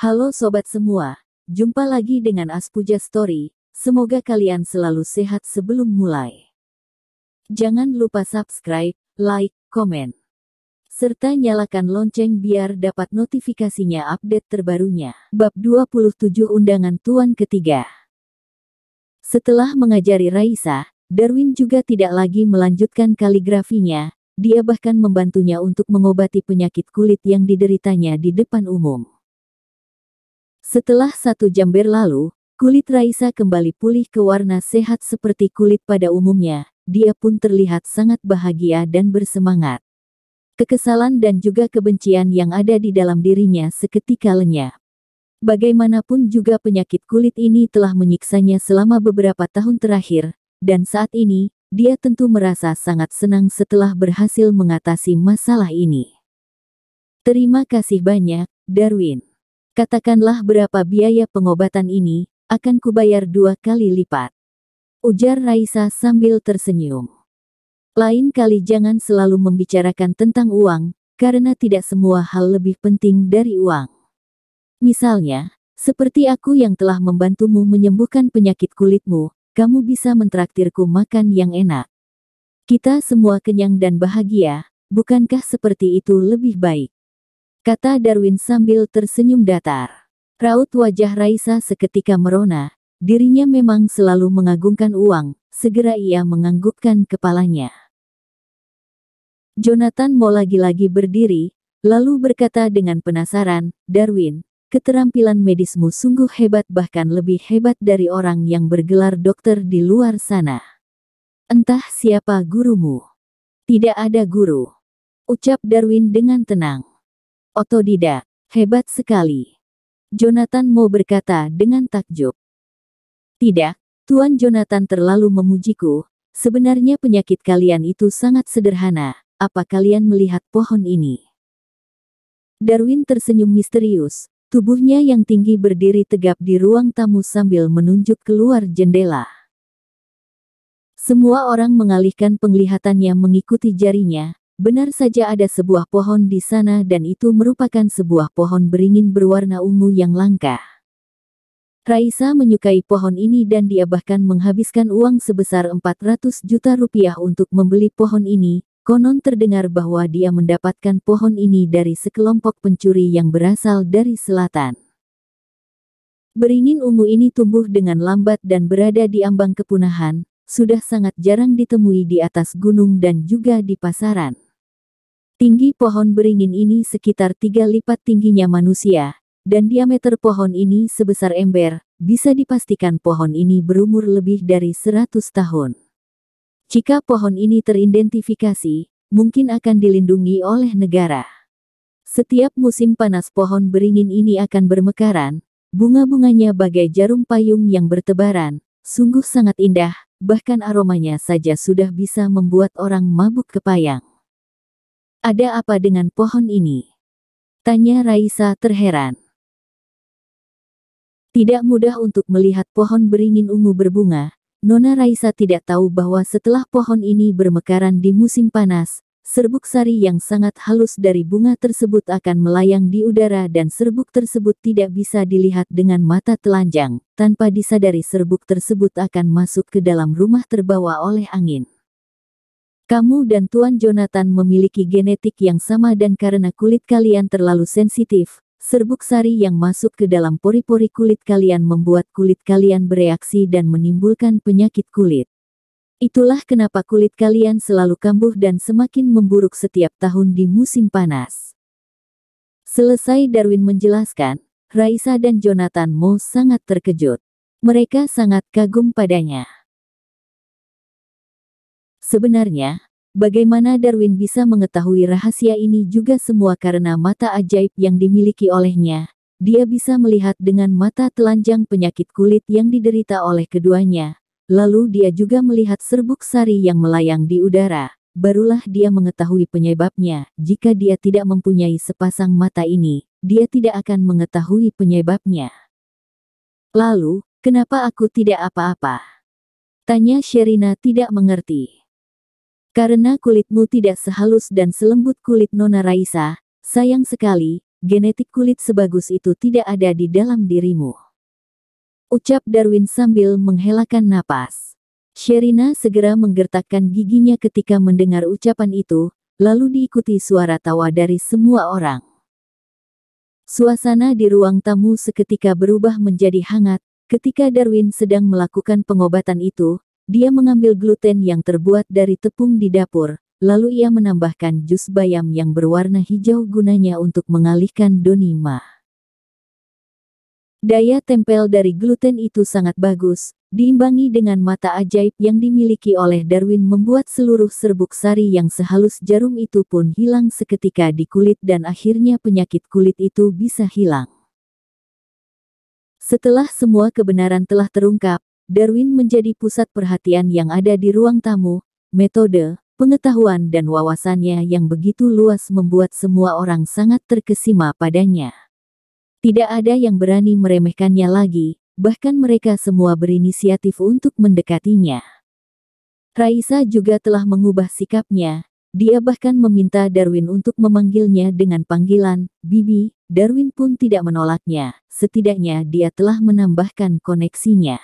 Halo sobat semua, jumpa lagi dengan Aspuja Story. Semoga kalian selalu sehat sebelum mulai. Jangan lupa subscribe, like, komen, serta nyalakan lonceng biar dapat notifikasinya update terbarunya. Bab 27 Undangan Tuan Ketiga. Setelah mengajari Raisa, Darwin juga tidak lagi melanjutkan kaligrafinya. Dia bahkan membantunya untuk mengobati penyakit kulit yang dideritanya di depan umum. Setelah 1 jam berlalu, kulit Raisa kembali pulih ke warna sehat seperti kulit pada umumnya. Dia pun terlihat sangat bahagia dan bersemangat. Kekesalan dan juga kebencian yang ada di dalam dirinya seketika lenyap. Bagaimanapun juga penyakit kulit ini telah menyiksanya selama beberapa tahun terakhir, dan saat ini, dia tentu merasa sangat senang setelah berhasil mengatasi masalah ini. Terima kasih banyak, Darwin. Katakanlah berapa biaya pengobatan ini, akan kubayar 2 kali lipat. Ujar Raisa sambil tersenyum. Lain kali jangan selalu membicarakan tentang uang, karena tidak semua hal lebih penting dari uang. Misalnya, seperti aku yang telah membantumu menyembuhkan penyakit kulitmu, kamu bisa mentraktirku makan yang enak. Kita semua kenyang dan bahagia, bukankah seperti itu lebih baik? Kata Darwin sambil tersenyum datar. Raut wajah Raisa seketika merona, dirinya memang selalu mengagungkan uang, segera ia menganggukkan kepalanya. Jonathan mau lagi-lagi berdiri, lalu berkata dengan penasaran, Darwin, keterampilan medismu sungguh hebat bahkan lebih hebat dari orang yang bergelar dokter di luar sana. Entah siapa gurumu. Tidak ada guru. Ucap Darwin dengan tenang. Otodidak, hebat sekali. Jonathan mau berkata dengan takjub. Tidak, Tuan Jonathan terlalu memujiku. Sebenarnya penyakit kalian itu sangat sederhana. Apa kalian melihat pohon ini? Darwin tersenyum misterius. Tubuhnya yang tinggi berdiri tegap di ruang tamu sambil menunjuk keluar jendela. Semua orang mengalihkan penglihatannya mengikuti jarinya. Benar saja ada sebuah pohon di sana dan itu merupakan sebuah pohon beringin berwarna ungu yang langka. Raisa menyukai pohon ini dan dia bahkan menghabiskan uang sebesar 400 juta rupiah untuk membeli pohon ini. Konon terdengar bahwa dia mendapatkan pohon ini dari sekelompok pencuri yang berasal dari selatan. Beringin ungu ini tumbuh dengan lambat dan berada di ambang kepunahan, sudah sangat jarang ditemui di atas gunung dan juga di pasaran. Tinggi pohon beringin ini sekitar 3 lipat tingginya manusia, dan diameter pohon ini sebesar ember, bisa dipastikan pohon ini berumur lebih dari 100 tahun. Jika pohon ini teridentifikasi, mungkin akan dilindungi oleh negara. Setiap musim panas pohon beringin ini akan bermekaran, bunga-bunganya bagai jarum payung yang bertebaran, sungguh sangat indah, bahkan aromanya saja sudah bisa membuat orang mabuk kepayang. Ada apa dengan pohon ini? Tanya Raisa terheran. Tidak mudah untuk melihat pohon beringin ungu berbunga. Nona Raisa tidak tahu bahwa setelah pohon ini bermekaran di musim panas, serbuk sari yang sangat halus dari bunga tersebut akan melayang di udara dan serbuk tersebut tidak bisa dilihat dengan mata telanjang. Tanpa disadari serbuk tersebut akan masuk ke dalam rumah terbawa oleh angin. Kamu dan Tuan Jonathan memiliki genetik yang sama dan karena kulit kalian terlalu sensitif, serbuk sari yang masuk ke dalam pori-pori kulit kalian membuat kulit kalian bereaksi dan menimbulkan penyakit kulit. Itulah kenapa kulit kalian selalu kambuh dan semakin memburuk setiap tahun di musim panas. Selesai Darwin menjelaskan, Raisa dan Jonathan Mo sangat terkejut. Mereka sangat kagum padanya. Sebenarnya, bagaimana Darwin bisa mengetahui rahasia ini juga semua karena mata ajaib yang dimiliki olehnya. Dia bisa melihat dengan mata telanjang penyakit kulit yang diderita oleh keduanya. Lalu dia juga melihat serbuk sari yang melayang di udara. Barulah dia mengetahui penyebabnya. Jika dia tidak mempunyai sepasang mata ini, dia tidak akan mengetahui penyebabnya. Lalu, kenapa aku tidak apa-apa? Tanya Sherina tidak mengerti. Karena kulitmu tidak sehalus dan selembut kulit Nona Raisa, sayang sekali, genetik kulit sebagus itu tidak ada di dalam dirimu. Ucap Darwin sambil menghelakan napas. Sherina segera menggertakkan giginya ketika mendengar ucapan itu, lalu diikuti suara tawa dari semua orang. Suasana di ruang tamu seketika berubah menjadi hangat. Ketika Darwin sedang melakukan pengobatan itu, dia mengambil gluten yang terbuat dari tepung di dapur, lalu ia menambahkan jus bayam yang berwarna hijau gunanya untuk mengalihkan doni ma. Daya tempel dari gluten itu sangat bagus, diimbangi dengan mata ajaib yang dimiliki oleh Darwin membuat seluruh serbuk sari yang sehalus jarum itu pun hilang seketika di kulit dan akhirnya penyakit kulit itu bisa hilang. Setelah semua kebenaran telah terungkap, Darwin menjadi pusat perhatian yang ada di ruang tamu. Metode, pengetahuan dan wawasannya yang begitu luas membuat semua orang sangat terkesima padanya. Tidak ada yang berani meremehkannya lagi, bahkan mereka semua berinisiatif untuk mendekatinya. Raisa juga telah mengubah sikapnya. Dia bahkan meminta Darwin untuk memanggilnya dengan panggilan Bibi. Darwin pun tidak menolaknya, setidaknya dia telah menambahkan koneksinya.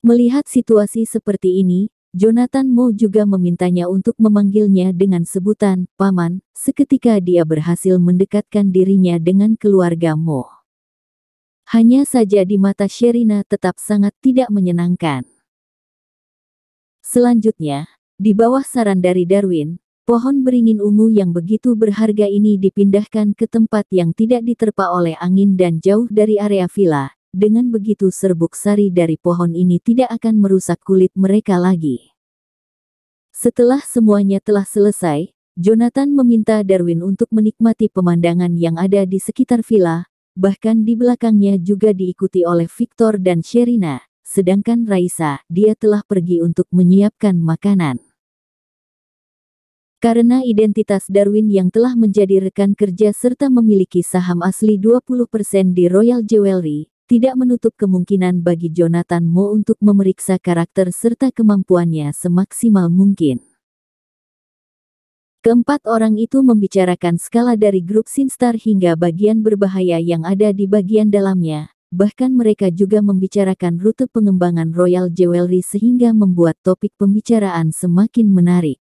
Melihat situasi seperti ini, Jonathan Mo juga memintanya untuk memanggilnya dengan sebutan Paman, seketika dia berhasil mendekatkan dirinya dengan keluarga Mo. Hanya saja di mata Sherina tetap sangat tidak menyenangkan. Selanjutnya, di bawah saran dari Darwin, pohon beringin ungu yang begitu berharga ini dipindahkan ke tempat yang tidak diterpa oleh angin dan jauh dari area villa. Dengan begitu serbuk sari dari pohon ini tidak akan merusak kulit mereka lagi. Setelah semuanya telah selesai, Jonathan meminta Darwin untuk menikmati pemandangan yang ada di sekitar villa, bahkan di belakangnya juga diikuti oleh Victor dan Sherina, sedangkan Raisa, dia telah pergi untuk menyiapkan makanan. Karena identitas Darwin yang telah menjadi rekan kerja serta memiliki saham asli 20% di Royal Jewelry, tidak menutup kemungkinan bagi Jonathan Mo untuk memeriksa karakter serta kemampuannya semaksimal mungkin. Keempat orang itu membicarakan skala dari grup Sinstar hingga bagian berbahaya yang ada di bagian dalamnya, bahkan mereka juga membicarakan rute pengembangan Royal Jewelry sehingga membuat topik pembicaraan semakin menarik.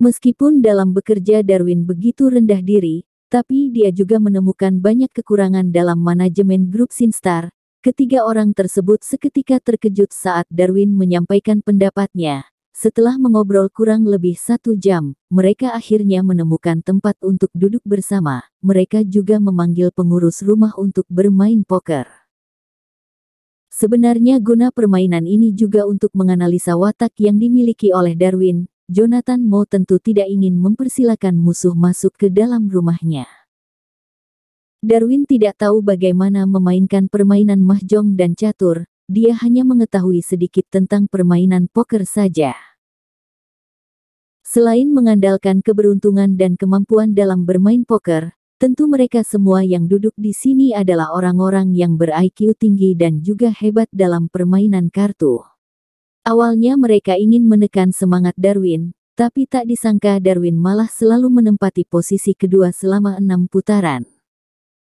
Meskipun dalam bekerja Darwin begitu rendah diri, tapi dia juga menemukan banyak kekurangan dalam manajemen grup Sinstar. Ketiga orang tersebut seketika terkejut saat Darwin menyampaikan pendapatnya. Setelah mengobrol kurang lebih 1 jam, mereka akhirnya menemukan tempat untuk duduk bersama. Mereka juga memanggil pengurus rumah untuk bermain poker. Sebenarnya guna permainan ini juga untuk menganalisa watak yang dimiliki oleh Darwin. Jonathan Mo tentu tidak ingin mempersilakan musuh masuk ke dalam rumahnya. Darwin tidak tahu bagaimana memainkan permainan mahjong dan catur, dia hanya mengetahui sedikit tentang permainan poker saja. Selain mengandalkan keberuntungan dan kemampuan dalam bermain poker, tentu mereka semua yang duduk di sini adalah orang-orang yang ber-IQ tinggi dan juga hebat dalam permainan kartu. Awalnya mereka ingin menekan semangat Darwin, tapi tak disangka Darwin malah selalu menempati posisi kedua selama 6 putaran.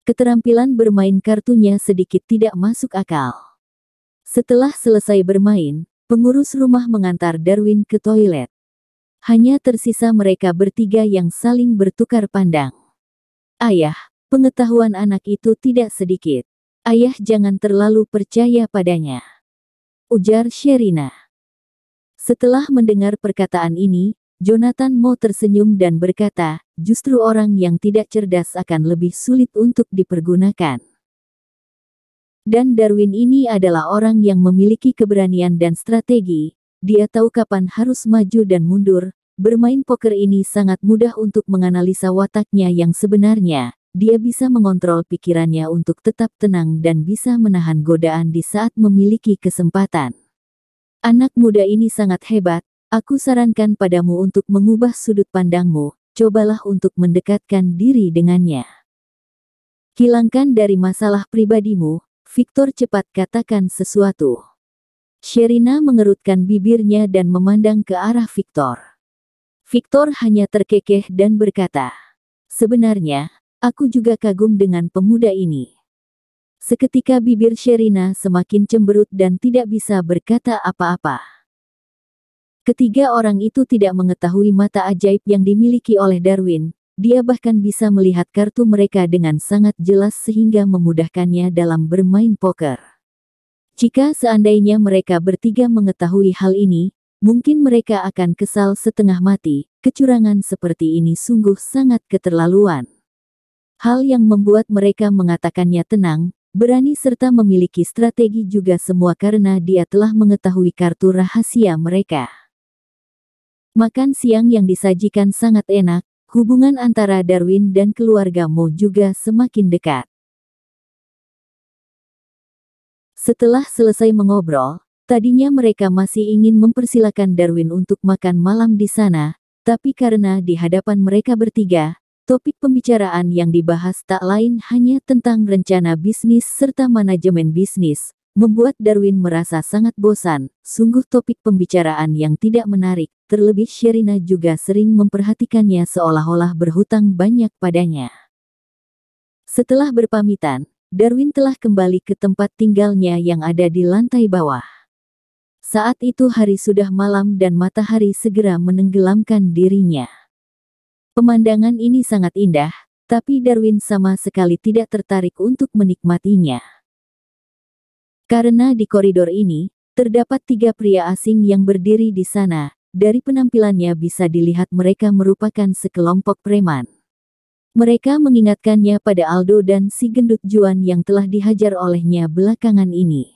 Keterampilan bermain kartunya sedikit tidak masuk akal. Setelah selesai bermain, pengurus rumah mengantar Darwin ke toilet. Hanya tersisa mereka bertiga yang saling bertukar pandang. Ayah, pengetahuan anak itu tidak sedikit. Ayah jangan terlalu percaya padanya, ujar Sherina. Setelah mendengar perkataan ini, Jonathan Mo tersenyum dan berkata, justru orang yang tidak cerdas akan lebih sulit untuk dipergunakan. Dan Darwin ini adalah orang yang memiliki keberanian dan strategi, dia tahu kapan harus maju dan mundur. Bermain poker ini sangat mudah untuk menganalisa wataknya yang sebenarnya, dia bisa mengontrol pikirannya untuk tetap tenang dan bisa menahan godaan di saat memiliki kesempatan. Anak muda ini sangat hebat, aku sarankan padamu untuk mengubah sudut pandangmu, cobalah untuk mendekatkan diri dengannya. Hilangkan dari masalah pribadimu, Victor cepat katakan sesuatu. Sherina mengerutkan bibirnya dan memandang ke arah Victor. Victor hanya terkekeh dan berkata, Sebenarnya, aku juga kagum dengan pemuda ini. Seketika bibir Sherina semakin cemberut dan tidak bisa berkata apa-apa. Ketiga orang itu tidak mengetahui mata ajaib yang dimiliki oleh Darwin. Dia bahkan bisa melihat kartu mereka dengan sangat jelas sehingga memudahkannya dalam bermain poker. Jika seandainya mereka bertiga mengetahui hal ini, mungkin mereka akan kesal setengah mati. Kecurangan seperti ini sungguh sangat keterlaluan. Hal yang membuat mereka mengatakannya tenang, berani serta memiliki strategi juga semua karena dia telah mengetahui kartu rahasia mereka. Makan siang yang disajikan sangat enak, hubungan antara Darwin dan keluarga Mo juga semakin dekat. Setelah selesai mengobrol, tadinya mereka masih ingin mempersilakan Darwin untuk makan malam di sana, tapi karena di hadapan mereka bertiga, topik pembicaraan yang dibahas tak lain hanya tentang rencana bisnis serta manajemen bisnis, membuat Darwin merasa sangat bosan. Sungguh topik pembicaraan yang tidak menarik, terlebih Sherina juga sering memperhatikannya seolah-olah berhutang banyak padanya. Setelah berpamitan, Darwin telah kembali ke tempat tinggalnya yang ada di lantai bawah. Saat itu hari sudah malam dan matahari segera menenggelamkan dirinya. Pemandangan ini sangat indah, tapi Darwin sama sekali tidak tertarik untuk menikmatinya. Karena di koridor ini, terdapat 3 pria asing yang berdiri di sana. Dari penampilannya bisa dilihat mereka merupakan sekelompok preman. Mereka mengingatkannya pada Aldo dan si gendut Juan yang telah dihajar olehnya belakangan ini.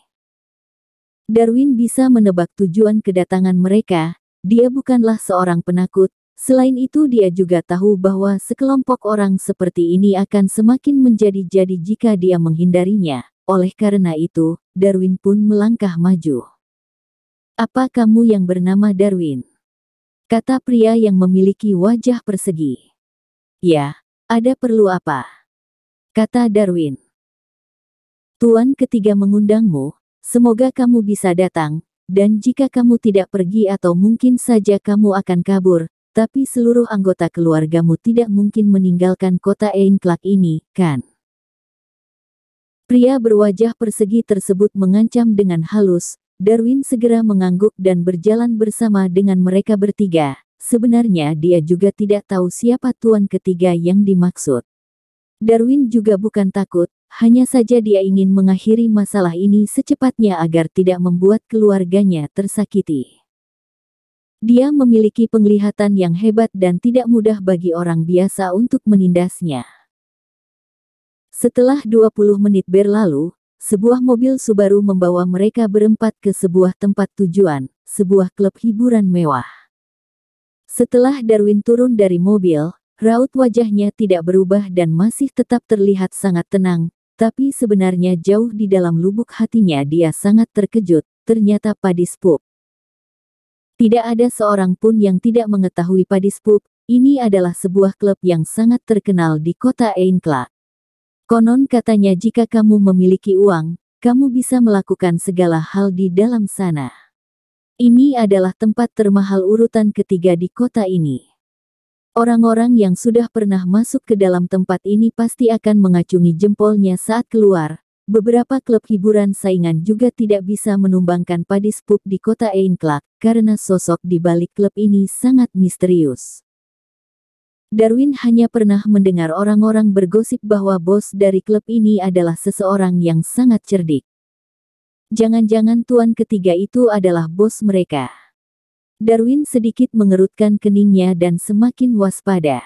Darwin bisa menebak tujuan kedatangan mereka. Dia bukanlah seorang penakut. Selain itu dia juga tahu bahwa sekelompok orang seperti ini akan semakin menjadi-jadi jika dia menghindarinya. Oleh karena itu, Darwin pun melangkah maju. "Apa kamu yang bernama Darwin?" kata pria yang memiliki wajah persegi. "Ya, ada perlu apa?" kata Darwin. "Tuan ketiga mengundangmu, semoga kamu bisa datang, dan jika kamu tidak pergi atau mungkin saja kamu akan kabur, tapi seluruh anggota keluargamu tidak mungkin meninggalkan kota Einklak ini, kan?" Pria berwajah persegi tersebut mengancam dengan halus. Darwin segera mengangguk dan berjalan bersama dengan mereka bertiga. Sebenarnya dia juga tidak tahu siapa tuan ketiga yang dimaksud. Darwin juga bukan takut, hanya saja dia ingin mengakhiri masalah ini secepatnya agar tidak membuat keluarganya tersakiti. Dia memiliki penglihatan yang hebat dan tidak mudah bagi orang biasa untuk menindasnya. Setelah 20 menit berlalu, sebuah mobil Subaru membawa mereka berempat ke sebuah tempat tujuan, sebuah klub hiburan mewah. Setelah Darwin turun dari mobil, raut wajahnya tidak berubah dan masih tetap terlihat sangat tenang, tapi sebenarnya jauh di dalam lubuk hatinya dia sangat terkejut, ternyata Padis Pub. Tidak ada seorang pun yang tidak mengetahui Padis Pub. Ini adalah sebuah klub yang sangat terkenal di kota Einklak. Konon katanya jika kamu memiliki uang, kamu bisa melakukan segala hal di dalam sana. Ini adalah tempat termahal urutan ketiga di kota ini. Orang-orang yang sudah pernah masuk ke dalam tempat ini pasti akan mengacungi jempolnya saat keluar. Beberapa klub hiburan saingan juga tidak bisa menumbangkan Padis Pub di kota Einklak, karena sosok di balik klub ini sangat misterius. Darwin hanya pernah mendengar orang-orang bergosip bahwa bos dari klub ini adalah seseorang yang sangat cerdik. Jangan-jangan tuan ketiga itu adalah bos mereka. Darwin sedikit mengerutkan keningnya dan semakin waspada.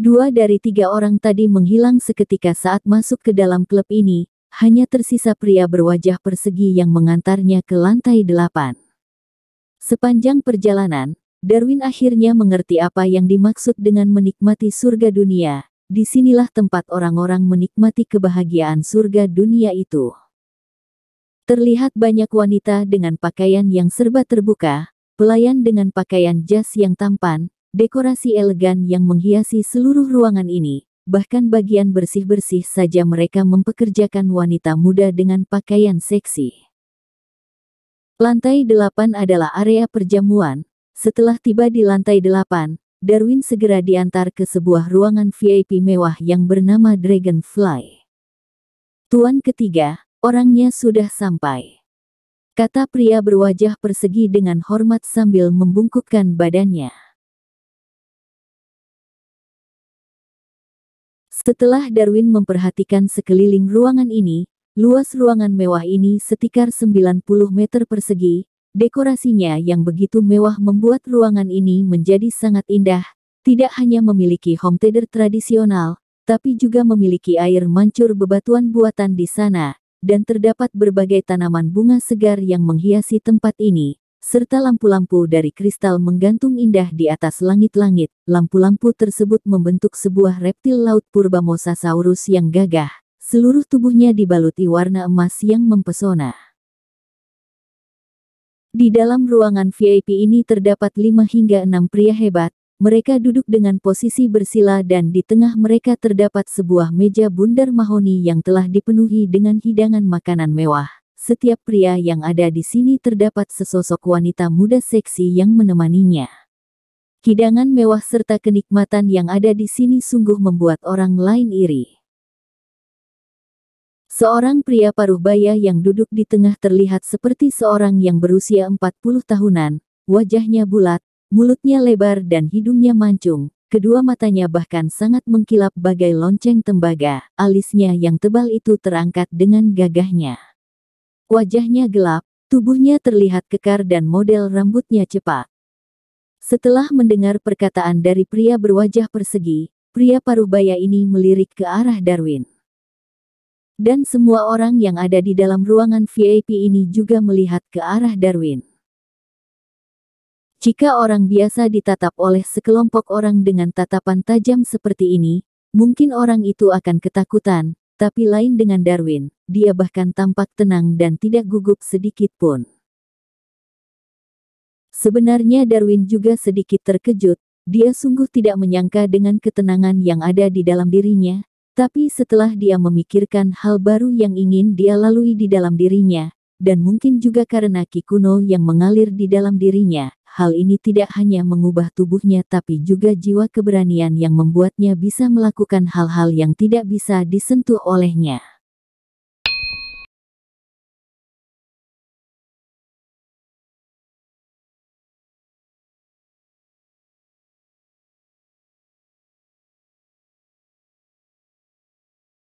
2 dari 3 orang tadi menghilang seketika saat masuk ke dalam klub ini, hanya tersisa pria berwajah persegi yang mengantarnya ke lantai 8. Sepanjang perjalanan, Darwin akhirnya mengerti apa yang dimaksud dengan menikmati surga dunia. Disinilah tempat orang-orang menikmati kebahagiaan surga dunia itu. Terlihat banyak wanita dengan pakaian yang serba terbuka, pelayan dengan pakaian jas yang tampan, dekorasi elegan yang menghiasi seluruh ruangan ini, bahkan bagian bersih-bersih saja mereka mempekerjakan wanita muda dengan pakaian seksi. Lantai 8 adalah area perjamuan. Setelah tiba di lantai 8, Darwin segera diantar ke sebuah ruangan VIP mewah yang bernama Dragonfly. "Tuan ketiga, orangnya sudah sampai," kata pria berwajah persegi dengan hormat sambil membungkukkan badannya. Setelah Darwin memperhatikan sekeliling ruangan ini, luas ruangan mewah ini sekitar 90 meter persegi. Dekorasinya yang begitu mewah membuat ruangan ini menjadi sangat indah. Tidak hanya memiliki home theater tradisional, tapi juga memiliki air mancur bebatuan buatan di sana, dan terdapat berbagai tanaman bunga segar yang menghiasi tempat ini, serta lampu-lampu dari kristal menggantung indah di atas langit-langit. Lampu-lampu tersebut membentuk sebuah reptil laut purba Mosasaurus yang gagah. Seluruh tubuhnya dibaluti warna emas yang mempesona. Di dalam ruangan VIP ini terdapat 5 hingga 6 pria hebat. Mereka duduk dengan posisi bersila dan di tengah mereka terdapat sebuah meja bundar mahoni yang telah dipenuhi dengan hidangan makanan mewah. Setiap pria yang ada di sini terdapat sesosok wanita muda seksi yang menemaninya. Hidangan mewah serta kenikmatan yang ada di sini sungguh membuat orang lain iri. Seorang pria paruh baya yang duduk di tengah terlihat seperti seorang yang berusia 40 tahunan, wajahnya bulat, mulutnya lebar dan hidungnya mancung, kedua matanya bahkan sangat mengkilap bagai lonceng tembaga, alisnya yang tebal itu terangkat dengan gagahnya. Wajahnya gelap, tubuhnya terlihat kekar dan model rambutnya cepat. Setelah mendengar perkataan dari pria berwajah persegi, pria paruh baya ini melirik ke arah Darwin. Dan semua orang yang ada di dalam ruangan VIP ini juga melihat ke arah Darwin. Jika orang biasa ditatap oleh sekelompok orang dengan tatapan tajam seperti ini, mungkin orang itu akan ketakutan, tapi lain dengan Darwin, dia bahkan tampak tenang dan tidak gugup sedikit pun. Sebenarnya Darwin juga sedikit terkejut, dia sungguh tidak menyangka dengan ketenangan yang ada di dalam dirinya. Tapi setelah dia memikirkan hal baru yang ingin dia lalui di dalam dirinya, dan mungkin juga karena ki kuno yang mengalir di dalam dirinya, hal ini tidak hanya mengubah tubuhnya tapi juga jiwa keberanian yang membuatnya bisa melakukan hal-hal yang tidak bisa disentuh olehnya.